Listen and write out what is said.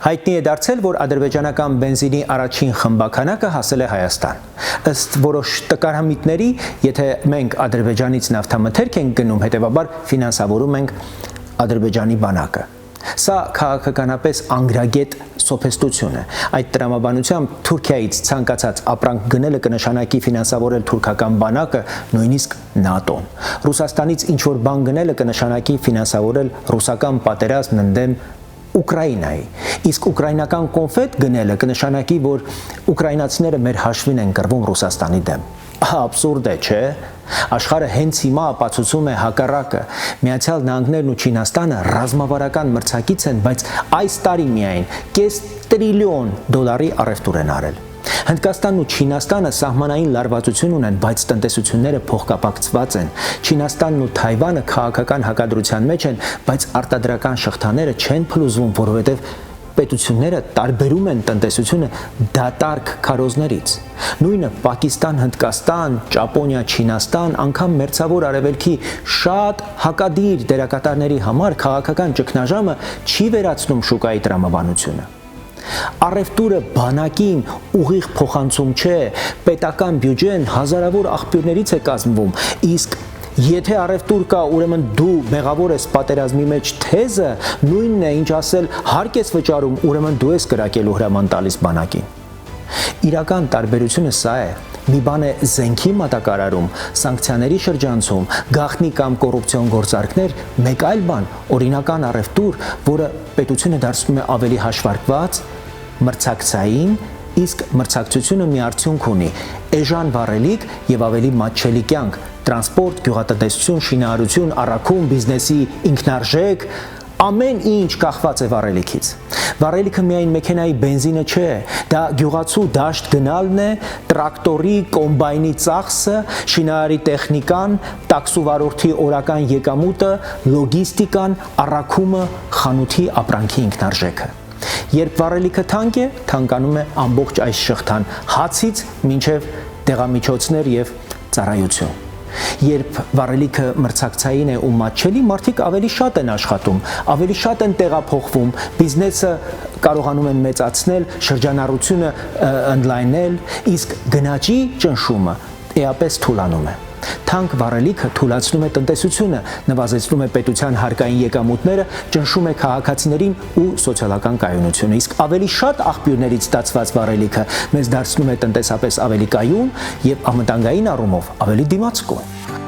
Հայտնի է դարձել, որ ադրբեջանական բենզինի առաջին խմբաքանակը հասել է Հայաստան։ Ըստ որոշ տկարամիտների, եթե մենք Ադրբեջանից նավթամթերք ենք գնում, հետևաբար ֆինանսավորում ենք Ադրբեջանի բանակը։ Սա քաղաքականապես անգրագետ սոփեստություն է։ Այդ տրամաբանությամբ Թուրքիայից ցանկացած ապրանք գնելը կնշանակի ֆինանսավորել թուրքական բանակը, նույնիսկ ՆԱՏՕ-ն։ Ռուսաստանից ինչ-որ բան գնելը կնշանակի ֆինանսավորել ռուսական պատերազմն ընդդեմ Ուկրաինայի։ Իսկ ուկրաինական կոնֆետ գնելը կնշանակի, որ ուկրաինացիները մեր հաշվին են կռվում Ռուսաստանի դեմ։ Աբսուրդ է, չէ՞։ Աշխարհը հենց հիմա ապացուցում է հակառակը։ Միացյալ Նահանգներն ու Չինաստանը ռազմավարական մրցակից են, բայց այս տարի միայն կես տրիլիոն դոլարի առևտուր են արել։ Հնդկաստանն ու Չինաստանը սահմանային լարվածություն ունեն, բայց տնտեսությունները փոխկապակցված են։ Չինաստանն ու Թայվանը քաղաքական հակադրության մեջ են, բայց արտադրական շղթաները չեն փլուզվում, որովհետև պետությունները տարբերում են տնտեսությունը դատարկ քարոզներից։ Նույնը Պակիստան, Հնդկաստան, Ճապոնիա, Չինաստան, անգամ Մերձավոր Արևելքի շատ հակադիր դերակատարների համար քաղաքական ճգնաժամը չի վերացնում շուկայի տրամաբանությունը։ Առևտուրը բանակին ուղիղ փոխանցում չէ, պետական բյուջեն հազարավոր աղբյուրներից է կազմվում, իսկ եթե առևտուր կա, ուրեմն դու մեղավոր ես պատերազմի մեջ թեզը, նույնն է, ինչ ասել հարկ ես վճարում, ուրեմն դու ես կրակելու հրաման տալիս բանակին։ Իրական տարբերությունը սա է։ Մի բան է զենքի մատակարարում, սանկցիաների շրջանցում, գաղտնի կամ կոռուպցիոն գործարքներ, մեկ այլ բան օրինական առևտուր, որը պետությունը դարձնում է ավելի հաշվարկված, մրցակցային, իսկ մրցակցությունը մի արդյունք ունի՝ էժան վառելիք եւ ավելի մատչելի կյանք, տրանսպորտ, գյուղատնտեսություն, շինարարություն, առաքում, բիզնեսի ինքնարժեք, ամեն ինչ կախված է վառելիքից։ Վառելիքը միայն մեքենայի բենզինը չէ, դա գյուղացու դաշտ գնալն է, տրակտորի, կոմբայնի ծախսը, շինարարի տեխնիկան, տաքսուվարորդի օրական եկամուտը, լոգիստիկան, առաքումը, խանութի ապրանքի ինքնարժեքը։ Երբ վառելիքը թանկ է, թանկանում է ամբողջ այս շղթան, հացից մինչև դեղամիջոցներ եւ ծառայություն։ Երբ վառելիքը մրցակցային է ու մատչելի, մարդիկ ավելի շատ են աշխատում, ավելի շատ են տեղափոխվում, բիզնեսը կարողանում են մեծացնել, շրջանառությունը ընդլայնել, իսկ գնաճի ճնշումը էապես թուլանում է։ Թանկ վառելիքը թուլացնում է տնտեսությունը, նվազեցնում է պետության հարկային եկամուտները, ճնշում է քաղաքացիներին ու սոցիալական կայունությունը, իսկ ավելի շատ աղբյուրներից ստացված վառելիքը մեզ դարձնում է տնտեսապես ավելի կայուն եւ անվտանգային առումով ավելի դիմացկուն։